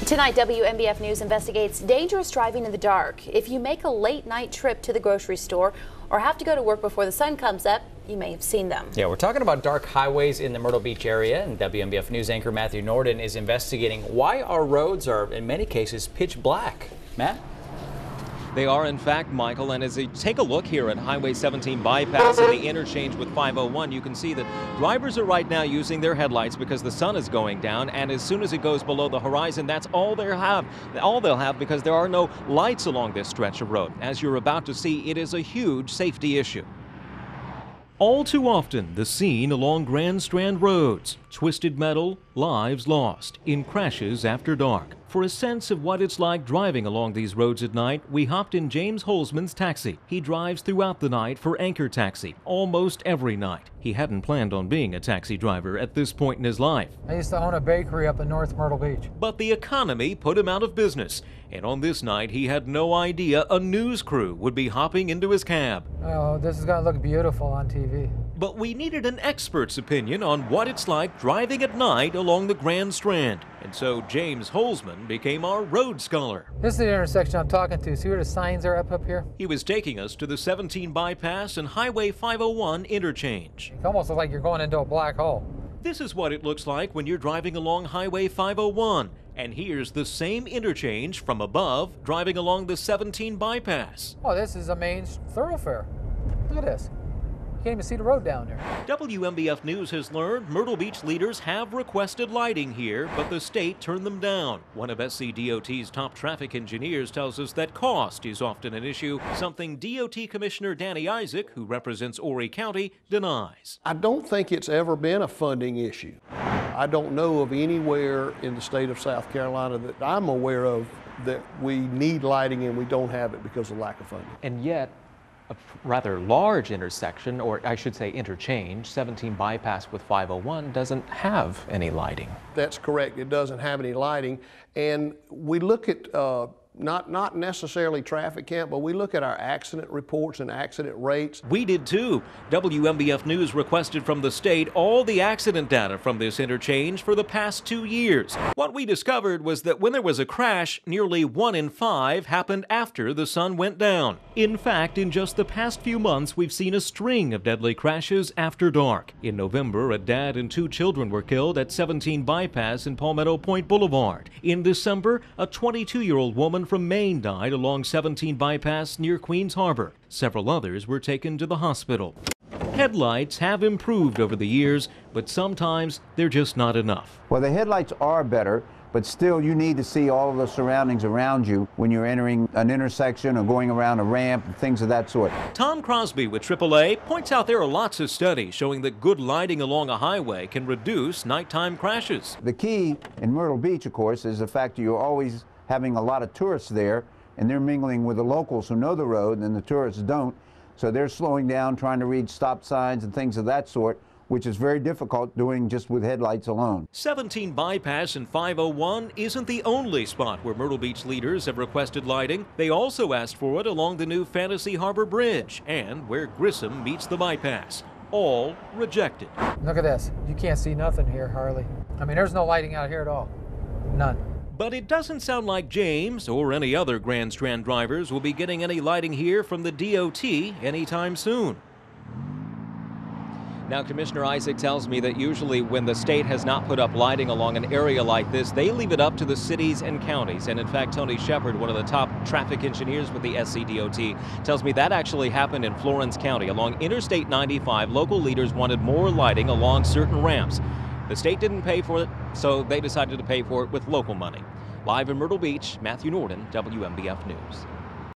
Tonight, WMBF News investigates dangerous driving in the dark. If you make a late night trip to the grocery store or have to go to work before the sun comes up, you may have seen them. Yeah, we're talking about dark highways in the Myrtle Beach area, and WMBF News anchor Matthew Norden is investigating why our roads are, in many cases, pitch black. Matt? They are, in fact, Michael, and as you take a look here at Highway 17 bypass and the interchange with 501, you can see that drivers are right now using their headlights because the sun is going down, and as soon as it goes below the horizon, that's all they'll have because there are no lights along this stretch of road. As you're about to see, it is a huge safety issue. All too often, the scene along Grand Strand roads. Twisted metal, lives lost in crashes after dark. For a sense of what it's like driving along these roads at night, we hopped in James Holzman's taxi. He drives throughout the night for Anchor Taxi, almost every night. He hadn't planned on being a taxi driver at this point in his life. I used to own a bakery up in North Myrtle Beach. But the economy put him out of business. And on this night, he had no idea a news crew would be hopping into his cab. Oh, this is going to look beautiful on TV. But we needed an expert's opinion on what it's like driving at night along the Grand Strand. And so James Holzman became our road scholar. This is the intersection I'm talking to. See where the signs are up here? He was taking us to the 17 bypass and Highway 501 interchange. It almost looks like you're going into a black hole. This is what it looks like when you're driving along Highway 501. And here's the same interchange from above, driving along the 17 bypass. Oh, this is a main thoroughfare. Look at this. You can't even see the road down there. WMBF News has learned Myrtle Beach leaders have requested lighting here, but the state turned them down. One of SCDOT's top traffic engineers tells us that cost is often an issue, something DOT Commissioner Danny Isaac, who represents Horry County, denies. I don't think it's ever been a funding issue. I don't know of anywhere in the state of South Carolina that I'm aware of that we need lighting and we don't have it because of lack of funding. And yet, a rather large intersection, or I should say interchange, 17 bypass with 501 doesn't have any lighting. That's correct. It doesn't have any lighting. And we look at not necessarily traffic count, but we look at our accident reports and accident rates. We did too. WMBF News requested from the state all the accident data from this interchange for the past 2 years. What we discovered was that when there was a crash, nearly 1 in 5 happened after the sun went down. In fact, in just the past few months, we've seen a string of deadly crashes after dark. In November, a dad and 2 children were killed at 17 bypass and Palmetto Point Boulevard. In December, a 22-year-old woman from Maine died along 17 bypass near Queens Harbor. Several others were taken to the hospital. Headlights have improved over the years, but sometimes they're just not enough. Well, the headlights are better, but still you need to see all of the surroundings around you when you're entering an intersection or going around a ramp and things of that sort. Tom Crosby with AAA points out there are lots of studies showing that good lighting along a highway can reduce nighttime crashes. The key in Myrtle Beach, of course, is the fact that you're always having a lot of tourists there, and they're mingling with the locals who know the road and the tourists don't. So they're slowing down, trying to read stop signs and things of that sort, which is very difficult doing just with headlights alone. 17 bypass and 501 isn't the only spot where Myrtle Beach leaders have requested lighting. They also asked for it along the new Fantasy Harbor Bridge and where Grissom meets the bypass. All rejected. Look at this. You can't see nothing here, hardly. I mean, there's no lighting out here at all. None. But it doesn't sound like James or any other Grand Strand drivers will be getting any lighting here from the DOT anytime soon. Now, Commissioner Isaac tells me that usually when the state has not put up lighting along an area like this, they leave it up to the cities and counties. And in fact, Tony Shepard, one of the top traffic engineers with the SCDOT, tells me that actually happened in Florence County. Along Interstate 95, local leaders wanted more lighting along certain ramps. The state didn't pay for it, so they decided to pay for it with local money. Live in Myrtle Beach, Matthew Norden, WMBF News.